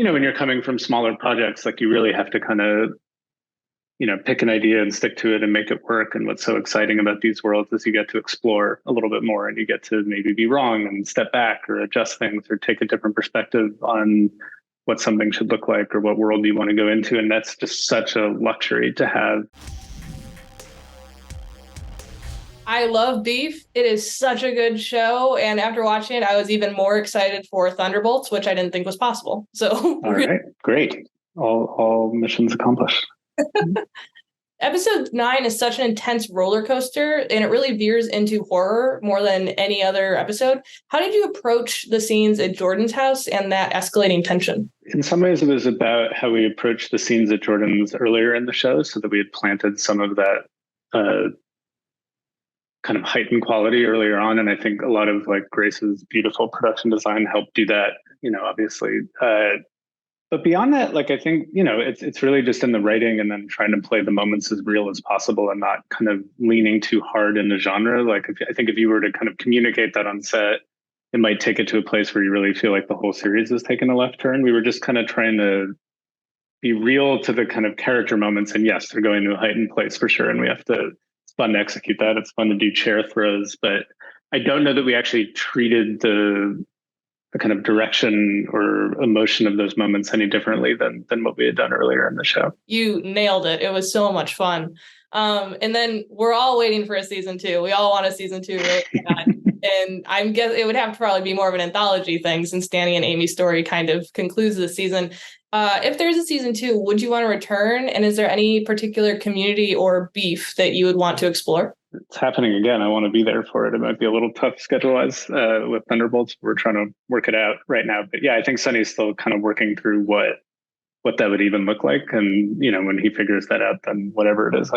when you're coming from smaller projects, like you really have to kind of, pick an idea and stick to it and make it work. And what's so exciting about these worlds is you get to explore a little bit more and you get to maybe be wrong and step back or adjust things or take a different perspective on what something should look like or what world you want to go into. And that's just such a luxury to have. I love Beef. It is such a good show. And after watching it, I was even more excited for Thunderbolts, which I didn't think was possible. So, all right, great. All missions accomplished. Episode 9 is such an intense roller coaster, and it really veers into horror more than any other episode. How did you approach the scenes at Jordan's house and that escalating tension? In some ways, it was about how we approached the scenes at Jordan's earlier in the show, so that we had planted some of that kind of heightened quality earlier on. And I think a lot of like Grace's beautiful production design helped do that, obviously. But beyond that, like, I think, it's really just in the writing and then trying to play the moments as real as possible and not kind of leaning too hard in the genre. Like, I think if you were to kind of communicate that on set, it might take it to a place where you really feel like the whole series is taking a left turn. We were just kind of trying to be real to the kind of character moments. And yes, they're going to a heightened place for sure. And it's fun to execute that. It's fun to do chair throws, but I don't know that we actually treated the kind of direction or emotion of those moments any differently than what we had done earlier in the show. You nailed it. It was so much fun. And then we're all waiting for a season 2. We all want a season 2 really bad. And I'm guess it would have to probably be more of an anthology thing since Danny and Amy's story kind of concludes the season. If there's a season 2, would you want to return? And is there any particular community or beef that you would want to explore? It's happening again. I want to be there for it. It might be a little tough schedule-wise with Thunderbolts. We're trying to work it out right now. But yeah, I think Sonny's still kind of working through what that would even look like. And, when he figures that out, then whatever it is,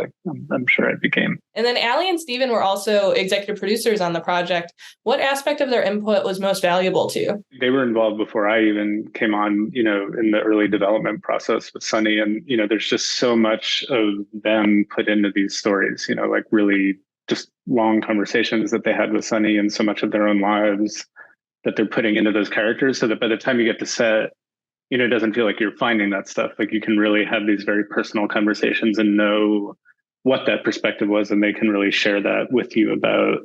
I'm sure I'd be game. And then Allie and Steven were also executive producers on the project. What aspect of their input was most valuable to you? They were involved before I even came on, in the early development process with Sonny. And, there's just so much of them put into these stories, like really just long conversations that they had with Sonny and so much of their own lives that they're putting into those characters so that by the time you get to set, it doesn't feel like you're finding that stuff. Like you can really have these very personal conversations and know what that perspective was. And they can really share that with you about,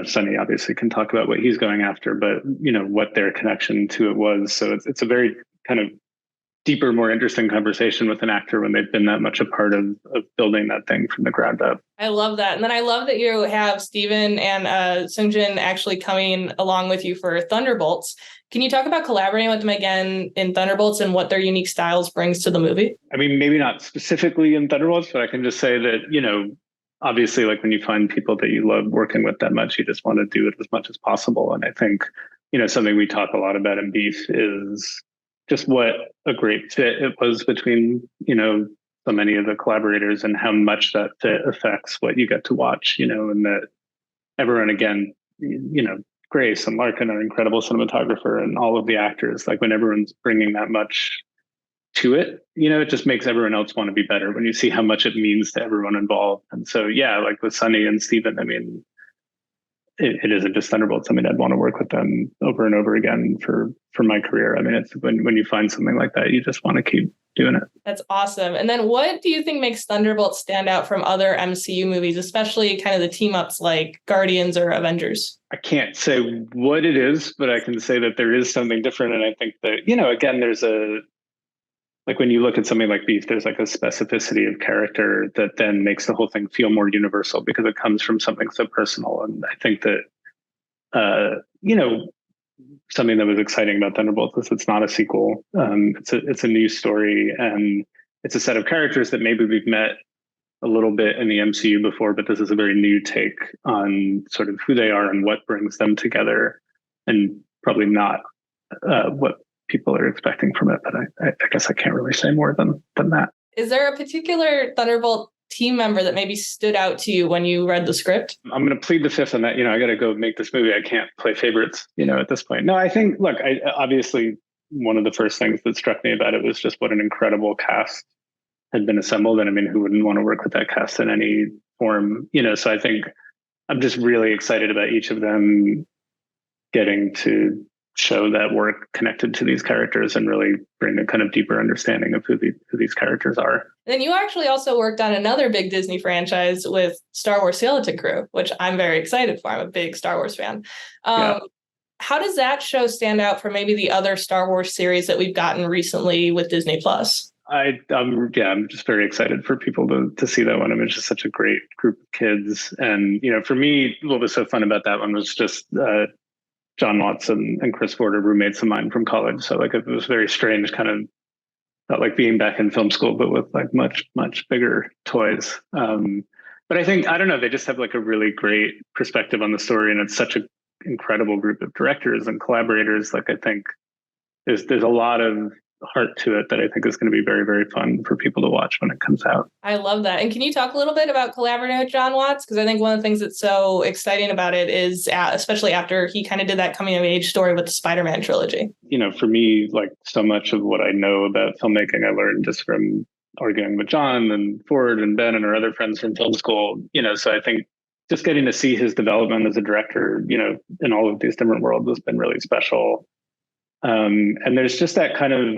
Sonny obviously can talk about what he's going after, but, what their connection to it was. So it's a very kind of deeper, more interesting conversation with an actor when they've been that much a part of building that thing from the ground up. I love that. And then I love that you have Steven and Seungjin actually coming along with you for Thunderbolts. Can you talk about collaborating with them again in Thunderbolts and what their unique styles brings to the movie? I mean, maybe not specifically in Thunderbolts, but I can just say that, obviously, like when you find people that you love working with that much, you just want to do it as much as possible. And I think, something we talk a lot about in Beef is just what a great fit it was between, so many of the collaborators and how much that fit affects what you get to watch, and that everyone, again, Grace and Larkin are incredible cinematographer and all of the actors, like when everyone's bringing that much to it, it just makes everyone else want to be better when you see how much it means to everyone involved. And so, yeah, like with Sonny and Steven, I mean, it isn't just Thunderbolts. I mean, I'd want to work with them over and over again for my career. I mean, it's when you find something like that, you just want to keep doing it. That's awesome. And then what do you think makes Thunderbolts stand out from other MCU movies, especially kind of the team ups like Guardians or Avengers? I can't say what it is, but I can say that there is something different. And I think that, again, there's like when you look at something like Beef, there's like a specificity of character that then makes the whole thing feel more universal because it comes from something so personal. And I think that, something that was exciting about Thunderbolts is it's not a sequel. It's a new story and it's a set of characters that maybe we've met a little bit in the MCU before, but this is a very new take on sort of who they are and what brings them together and probably not what people are expecting from it, but I guess I can't really say more than that. Is there a particular Thunderbolt team member that maybe stood out to you when you read the script? I'm going to plead the fifth on that. I got to go make this movie. I can't play favorites, at this point. No, I think, look, obviously one of the first things that struck me about it was just what an incredible cast had been assembled. And I mean, who wouldn't want to work with that cast in any form, so I think I'm just really excited about each of them getting to show that work connected to these characters and really bring a kind of deeper understanding of who these characters are. Then you actually also worked on another big Disney franchise with Star Wars Skeleton Crew, which I'm very excited for. I'm a big Star Wars fan. How does that show stand out from maybe the other Star Wars series that we've gotten recently with Disney Plus? I'm just very excited for people to see that one. I mean, it's just such a great group of kids. And, for me, what was so fun about that one was just Jon Watts and Chris Ford are roommates of mine from college. So like it was very strange, kind of felt like being back in film school, but with like much, much bigger toys. But I think, I don't know, they just have like a really great perspective on the story. And it's such an incredible group of directors and collaborators. Like I think there's a lot of heart to it that I think is going to be very, very fun for people to watch when it comes out. I love that. And can you talk a little bit about collaborating with Jon Watts? Because I think one of the things that's so exciting about it is, especially after he kind of did that coming of age story with the Spider-Man trilogy. For me, like so much of what I know about filmmaking, I learned just from arguing with John and Ford and Ben and our other friends from film school. So I think just getting to see his development as a director, in all of these different worlds has been really special. And there's just that kind of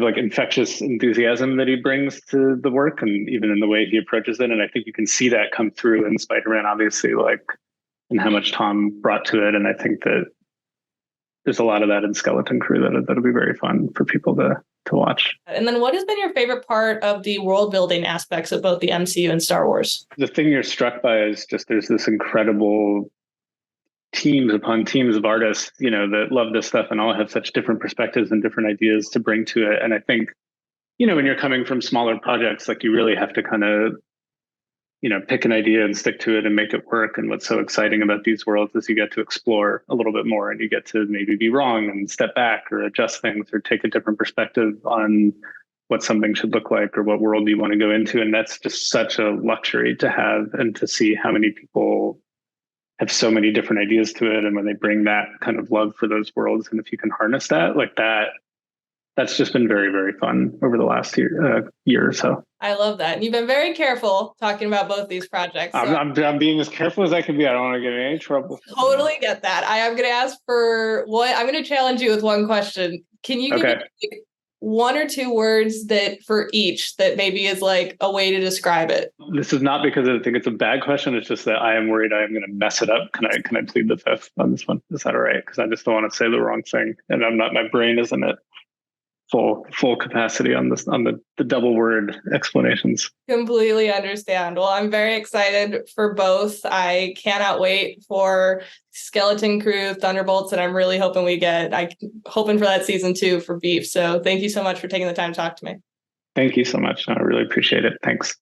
like infectious enthusiasm that he brings to the work, and even in the way he approaches it. And I think you can see that come through in Spider-Man, obviously, like, and how much Tom brought to it. And I think that there's a lot of that in Skeleton Crew that'll be very fun for people to watch. And then what has been your favorite part of the world building aspects of both the MCU and Star Wars? The thing you're struck by is just there's this incredible teams upon teams of artists, that love this stuff and all have such different perspectives and different ideas to bring to it. And I think, when you're coming from smaller projects, like you really have to kind of, pick an idea and stick to it and make it work. And what's so exciting about these worlds is you get to explore a little bit more and you get to maybe be wrong and step back or adjust things or take a different perspective on what something should look like or what world you want to go into. And that's just such a luxury to have, and to see how many people have so many different ideas to it. And when they bring that kind of love for those worlds, and if you can harness that, like that's just been very, very fun over the last year or so. I love that. And you've been very careful talking about both these projects. So I'm being as careful as I can be. I don't want to get in any trouble. Totally get that. I am going to ask for I'm going to challenge you with one question. Can you give me one or two words that for each that maybe is like a way to describe it? This is not because I think it's a bad question. It's just that I am worried I am going to mess it up. Can I plead the fifth on this one? Is that all right? Because I just don't want to say the wrong thing, and my brain isn't at full capacity on this, on the double word explanations. Completely understand. Well, I'm very excited for both. I cannot wait for Skeleton Crew, Thunderbolts, and I'm really hoping hoping for that season 2 for Beef. So thank you so much for taking the time to talk to me. Thank you so much. I really appreciate it. Thanks.